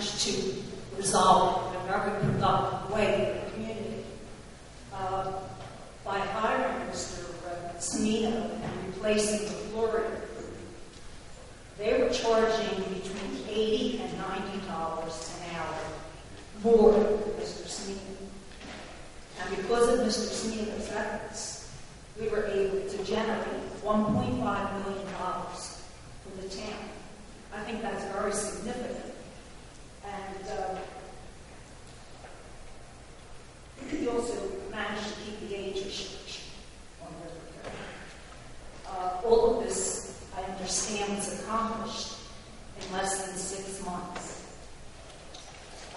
managed to resolve it in a very productive way for the community by hiring Mr. Cimino and replacing the flooring. They were charging between $80 and $90 an hour more than Mr. Cimino. And because of Mr. Cimino's efforts, we were able to generate $1.5 million for the town. I think that's very significant. And he also managed to keep the age restriction on the repair. All of this, I understand, was accomplished in less than 6 months.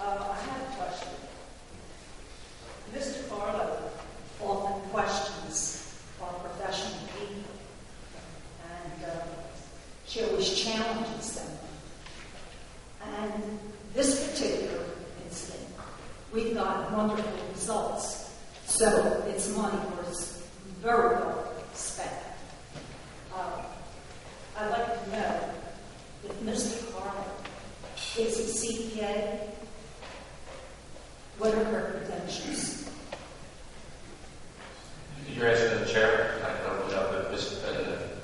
I have a question. Mr. Carlo often questions our professional people, and she always challenges them. And this particular incident, we've got wonderful results, so its money was very well spent. I'd like to know if Mr. Carlo is a CPA. What are her credentials? You're asking the chair. I can open up the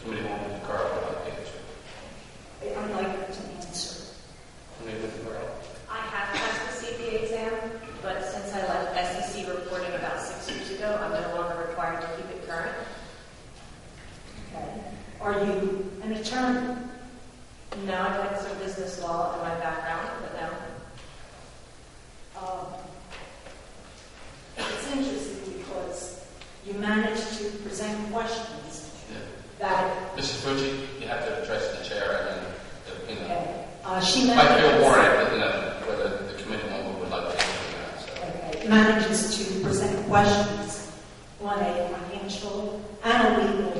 committee woman, Carl, would like to answer. I'd like her to answer. I have passed the CPA exam, but since I left SEC reporting about 6 years ago, I'm no longer required to keep it current. Okay. Are you an attorney? No, I've had some business law in my background, but no. It's interesting because you managed to present questions that... Mrs. Fucci, you have to address the chair and then, Okay. She might feel warranted, whether the committee woman would like to answer that. So. Okay. Manages to present questions on a financial and a legal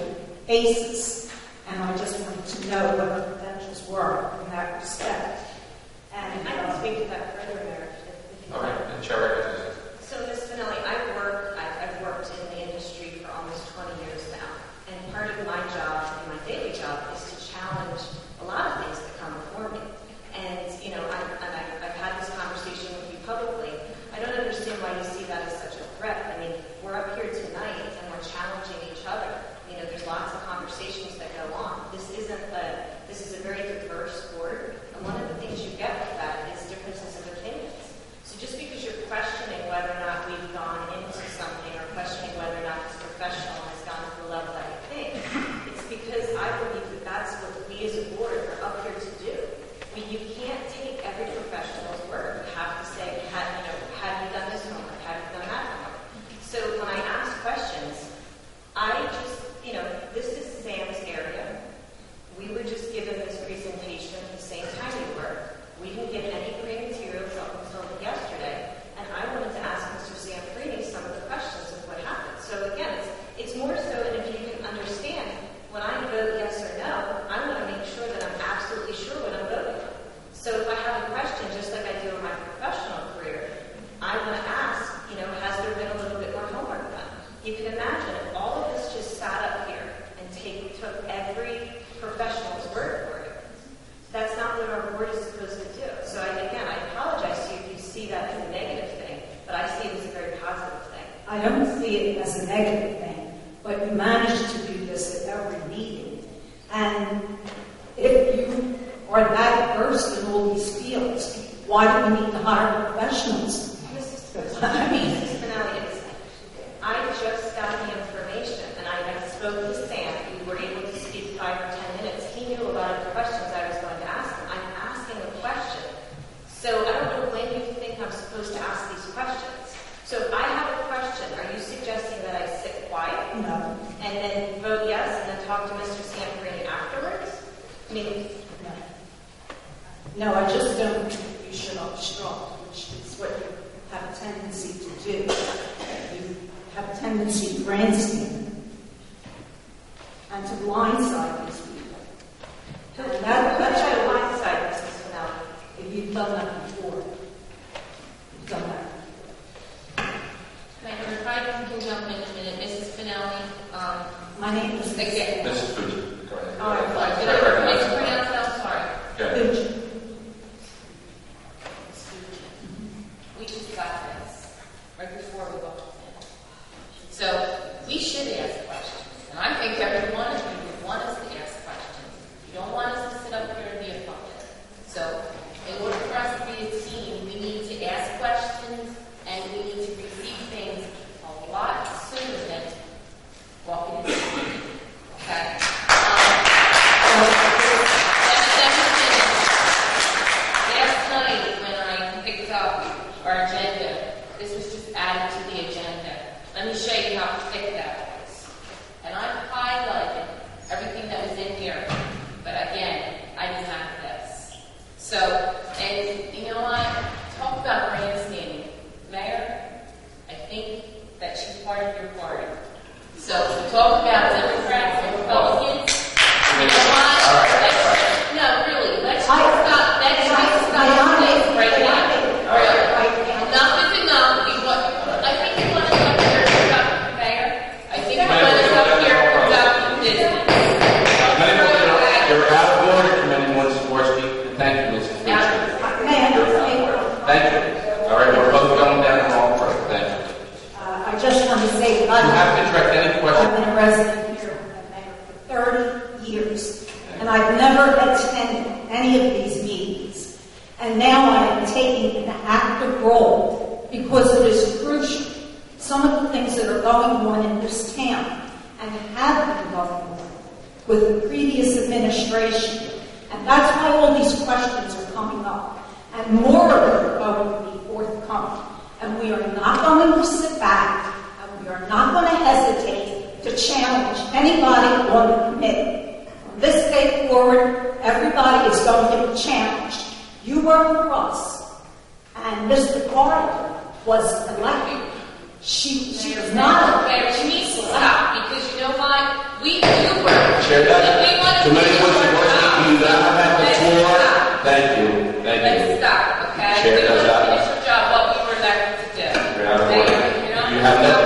basis. And I just wanted to know what her credentials were in that respect. And I can speak to that further, Mayor. All right, the chair recognizes. So, Ms. Finelli, I've worked in the industry for almost 20 years now, and part of my job and my daily job is to challenge a lot of things that come before me. And I've had this conversation with you publicly. I don't understand why you see that as such a threat. I mean, we're up here tonight and we're challenging each other. There's lots of conversations that go on. This is a very diverse board, and one of the things you get with that is differences of opinions. So just because you're questioning whether or not we've gone into something or questioning whether or not this professional has gone to the level that you think, it's because I believe that that's what we as a board are up here to do. You can't take every professional's word. You have to say, have you done this homework? Have you done that homework? So when I ask questions, this is Sam's area. We were just given this presentation at the same time we were. We didn't get any pre-materials up until yesterday, and I wanted to ask Mr. Sanfrini some of the questions of what happened. So again, it's more so that if you can understand, when I vote yes or no, I want to make sure that I'm absolutely sure what I'm voting on. So if I have a question, just like I do in my professional career, I want to ask, has there been a little bit more homework done? You can imagine if all of this just sat up here and took every professional's word for it. That's not what our board is supposed to do. So I apologize to you if you see that as a negative thing, but I see it as a very positive thing. I don't see it as a negative thing, but you managed to do this at every meeting. And if you are that versed in all these fields, why do we need to hire professionals? Mrs. Finelli, I just got the information, and I spoke to Sam. We were able to speak 5 or 10 minutes. He knew a lot of the questions I was going to ask him. I'm asking a question. So I don't know when you think I'm supposed to ask these questions. So if I have a question, are you suggesting that I sit quiet? No. And then vote yes, and then talk to Mr. Sanfrini afterwards? No, I just don't think you should obstruct, which is what you have a tendency to do. You have a tendency to grandstand and to blindside these people. That's Try to blindside Mrs. Finelli. if you've done that before. You've done that. Right, number 5, you can jump in a minute. Mrs. Finelli. My name is Again. Mrs. Fucci, go ahead. All right, did I pronounce that? I'm sorry. Go ahead. our agenda. This was just added to the agenda. Let me show you how thick that was. And I've highlighted everything that was in here. But again, I didn't have this. So, and you know what? Talk about grandstanding. Mayor, I think that she's part of your party. So, talk about Democrats and Republicans. You know what? No, really, let's stop. Let's stop this right now. Really. Enough is enough. I think you want to come here to conduct, Mayor. I think you want to come here to conduct business. You're out of order, Committeewoman Szymborski. Thank you, Mrs. Thank you. All right, we're both going down the wrong track. Thank you. I just want to say that You have to direct any I've questions. been a resident here for 30 years, and I've never attended any of these meetings. And now I am taking an active role because it is crucial. Some of the things that are going on in this town and have been going on with the previous administration. And that's why all these questions are coming up. And more of them are going to be forthcoming. And we are not going to sit back, and we are not going to hesitate to challenge anybody on the committee. From this day forward, everybody is going to be challenged. You work for us. And Mr. Carter was elected. She was not Mayor, she needs to stop because you know what? We do work. Chair, Committeewoman Szymborski, you now have the floor. Thank you. Thank you. Let's stop, okay? Chair We want does to that. finish our job, what we were elected to do. You're out of order. Mayor, You have no